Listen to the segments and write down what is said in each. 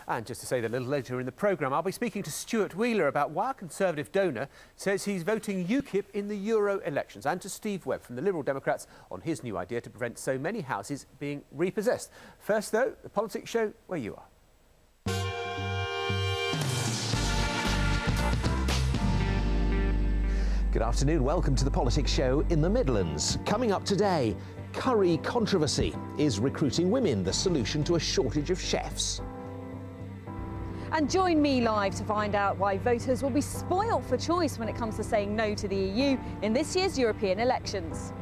And just to say that a little later in the programme, I'll be speaking to Stuart Wheeler about why a Conservative donor says he's voting UKIP in the Euro elections, and to Steve Webb from the Liberal Democrats on his new idea to prevent so many houses being repossessed. First, though, the Politics Show where you are. Good afternoon, welcome to the Politics Show in the Midlands. Coming up today, curry controversy. Is recruiting women the solution to a shortage of chefs? And join me live to find out why voters will be spoilt for choice when it comes to saying no to the EU in this year's European elections.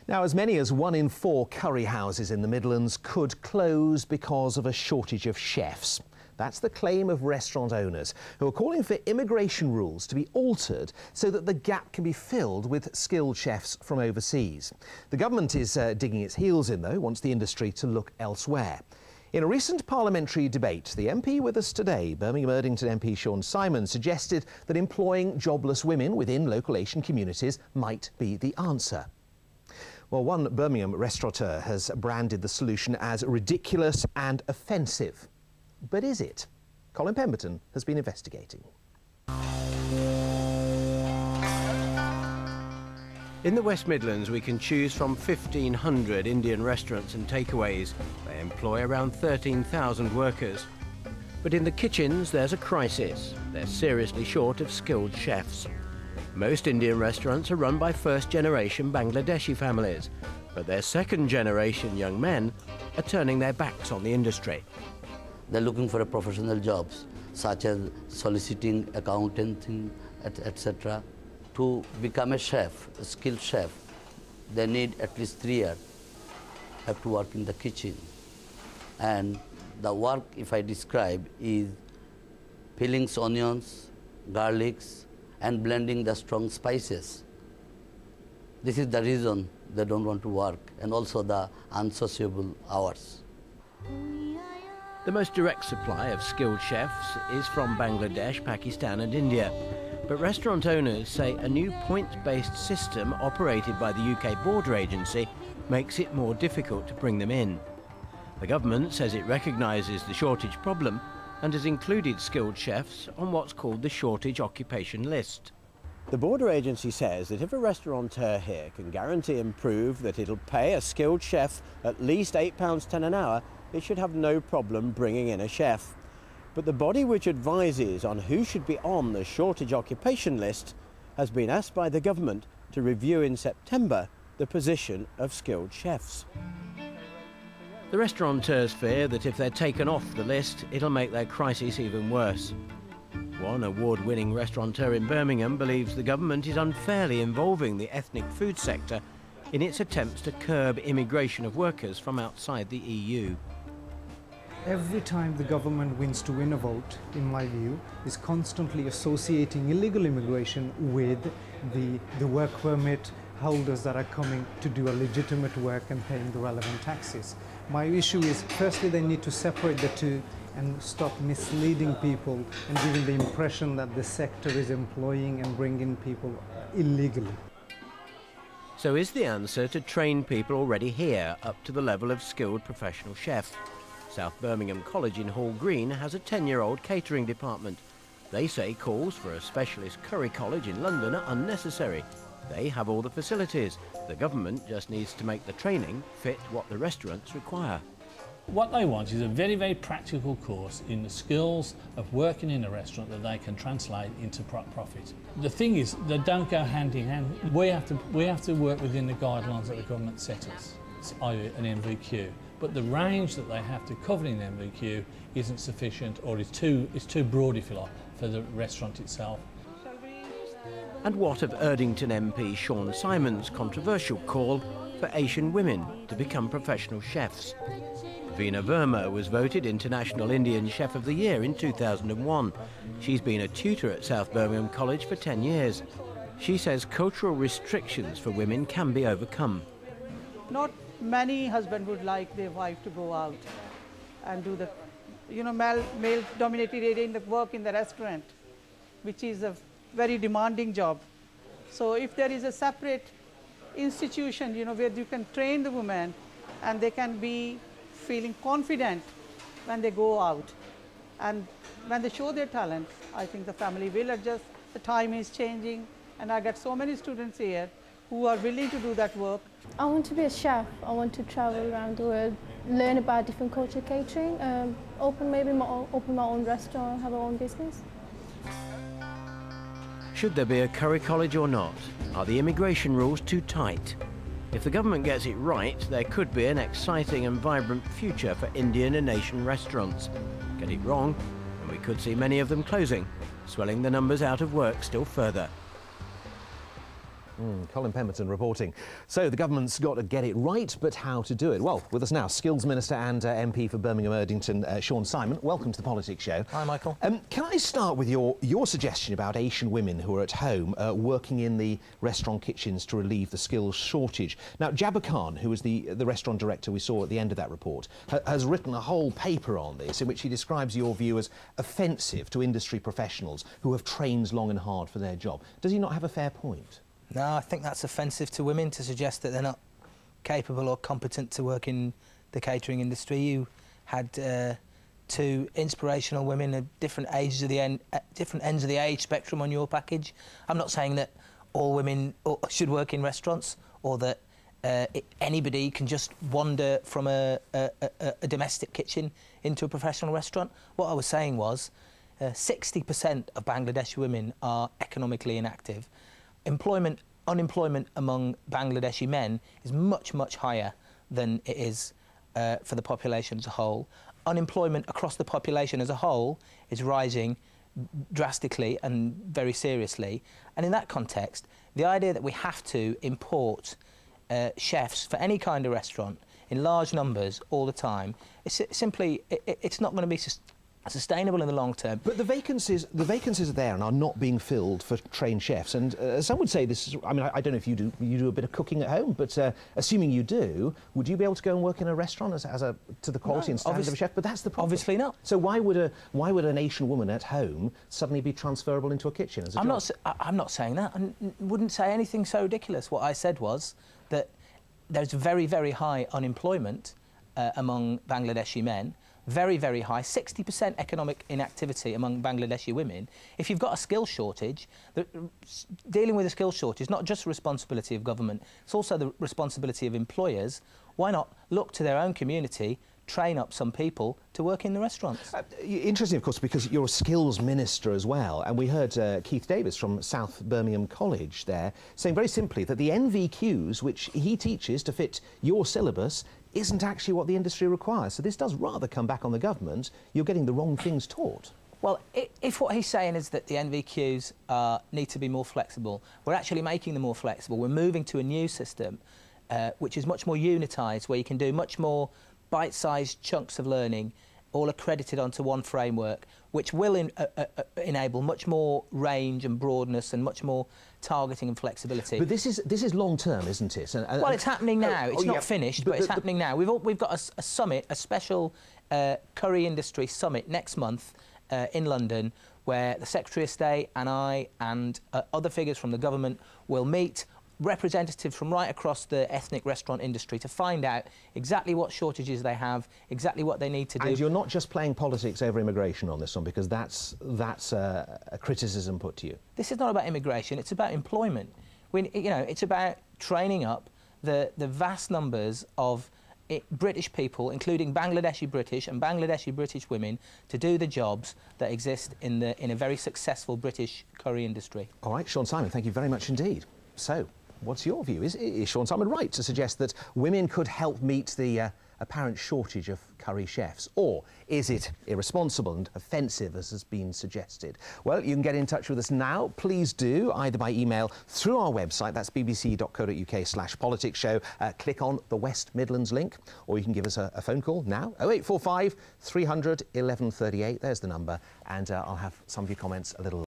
Now, as many as 1 in 4 curry houses in the Midlands could close because of a shortage of chefs. That's the claim of restaurant owners, who are calling for immigration rules to be altered so that the gap can be filled with skilled chefs from overseas. The government is digging its heels in, though, wants the industry to look elsewhere. In a recent parliamentary debate, the MP with us today, Birmingham Erdington MP Sean Simon, suggested that employing jobless women within local Asian communities might be the answer. Well, one Birmingham restaurateur has branded the solution as ridiculous and offensive. But is it? Colin Pemberton has been investigating. In the West Midlands, we can choose from 1,500 Indian restaurants and takeaways. They employ around 13,000 workers. But in the kitchens, there's a crisis. They're seriously short of skilled chefs. Most Indian restaurants are run by first-generation Bangladeshi families, but their second-generation young men are turning their backs on the industry. They're looking for a professional jobs, such as soliciting, accounting, etc. To become a chef, a skilled chef, they need at least 3 years, have to work in the kitchen. And the work, if I describe, is peeling onions, garlics, and blending the strong spices. This is the reason they don't want to work, and also the unsociable hours. The most direct supply of skilled chefs is from Bangladesh, Pakistan and India. But restaurant owners say a new points-based system operated by the UK Border Agency makes it more difficult to bring them in. The government says it recognises the shortage problem and has included skilled chefs on what's called the shortage occupation list. The Border Agency says that if a restaurateur here can guarantee and prove that it'll pay a skilled chef at least £8.10 an hour, it should have no problem bringing in a chef. But the body which advises on who should be on the shortage occupation list has been asked by the government to review in September the position of skilled chefs. The restaurateurs fear that if they're taken off the list, it'll make their crisis even worse. One award-winning restaurateur in Birmingham believes the government is unfairly involving the ethnic food sector in its attempts to curb immigration of workers from outside the EU. Every time the government wins to win a vote, in my view, is constantly associating illegal immigration with the work permit holders that are coming to do a legitimate work and paying the relevant taxes. My issue is, firstly, they need to separate the two and stop misleading people and giving the impression that the sector is employing and bringing people illegally. So is the answer to train people already here up to the level of skilled professional chef? South Birmingham College in Hall Green has a 10-year-old catering department. They say calls for a specialist curry college in London are unnecessary. They have all the facilities. The government just needs to make the training fit what the restaurants require. What they want is a very, very practical course in the skills of working in a restaurant that they can translate into profit. The thing is, they don't go hand in hand. We have to work within the guidelines that the government set us, i.e. an MVQ. But the range that they have to cover in MVQ isn't sufficient, or is too broad, if you like, for the restaurant itself. And what of Erdington MP Sean Simon's controversial call for Asian women to become professional chefs? Veena Verma was voted International Indian Chef of the Year in 2001. She's been a tutor at South Birmingham College for 10 years. She says cultural restrictions for women can be overcome. Not many husbands would like their wife to go out and do the, male-dominated area in the work in the restaurant, which is a very demanding job. So if there is a separate institution, where you can train the women and they can be feeling confident when they go out. And when they show their talent, I think the family will adjust. The time is changing, and I get so many students here who are willing to do that work. I want to be a chef. I want to travel around the world, learn about different culture catering, open my own restaurant, have our own business. Should there be a curry college or not? Are the immigration rules too tight? If the government gets it right, there could be an exciting and vibrant future for Indian and Asian restaurants. Get it wrong, and we could see many of them closing, swelling the numbers out of work still further. Colin Pemberton reporting. So the government's got to get it right, but how to do it? Well, with us now, Skills Minister and MP for Birmingham Erdington, Sean Simon. Welcome to the Politics Show. Hi, Michael. Can I start with your suggestion about Asian women who are at home working in the restaurant kitchens to relieve the skills shortage? Now, Jabba Khan, who was the restaurant director we saw at the end of that report, has written a whole paper on this in which he describes your view as offensive to industry professionals who have trained long and hard for their job. Does he not have a fair point? No, I think that's offensive to women to suggest that they're not capable or competent to work in the catering industry. You had two inspirational women at different ends of the age spectrum on your package. I'm not saying that all women should work in restaurants or that anybody can just wander from a domestic kitchen into a professional restaurant. What I was saying was 60% of Bangladeshi women are economically inactive. Unemployment among Bangladeshi men is much, much higher than it is for the population as a whole. Unemployment across the population as a whole is rising drastically and very seriously. And in that context, the idea that we have to import chefs for any kind of restaurant in large numbers all the time, it's not going to be sustainable in the long term. But the vacancies are there and are not being filled for trained chefs. And some would say this is, I mean, I don't know if you do a bit of cooking at home, but assuming you do, would you be able to go and work in a restaurant to the quality and standard of a chef? But that's the problem. Obviously not. So why would an Asian woman at home suddenly be transferable into a kitchen as a job? I'm not saying that. I wouldn't say anything so ridiculous. What I said was that there's very, very high unemployment among Bangladeshi men. Very, very high, 60% economic inactivity among Bangladeshi women. If you've got a skill shortage, dealing with a skill shortage is not just the responsibility of government, it's also the responsibility of employers. Why not look to their own community, train up some people to work in the restaurants? Interesting, of course, because you're a skills minister as well, and we heard Keith Davis from South Birmingham College there saying very simply that the NVQs, which he teaches to fit your syllabus, isn't actually what the industry requires. So this does rather come back on the government. You're getting the wrong things taught. Well, if what he's saying is that the NVQs need to be more flexible, we're actually making them more flexible. We're moving to a new system which is much more unitised, where you can do much more bite-sized chunks of learning, all accredited onto one framework, which will enable much more range and broadness and much more targeting and flexibility. But this is long term, isn't it? Well, it's happening now. It's not finished, but it's happening now. We've got a summit, a special curry industry summit next month in London, where the Secretary of State and I and other figures from the government will meet representatives from right across the ethnic restaurant industry to find out exactly what shortages they have, exactly what they need to do. And you're not just playing politics over immigration on this one, because that's a criticism put to you. This is not about immigration, it's about employment. It's about training up the vast numbers of British people, including Bangladeshi British and Bangladeshi British women, to do the jobs that exist in a very successful British curry industry. All right, Sean Simon, thank you very much indeed. So, what's your view? Is Sean Simon right to suggest that women could help meet the apparent shortage of curry chefs? Or is it irresponsible and offensive, as has been suggested? Well, you can get in touch with us now. Please do, either by email through our website, that's bbc.co.uk/politicsshow. Click on the West Midlands link, or you can give us a phone call now, 0845 300 1138. There's the number, and I'll have some of your comments a little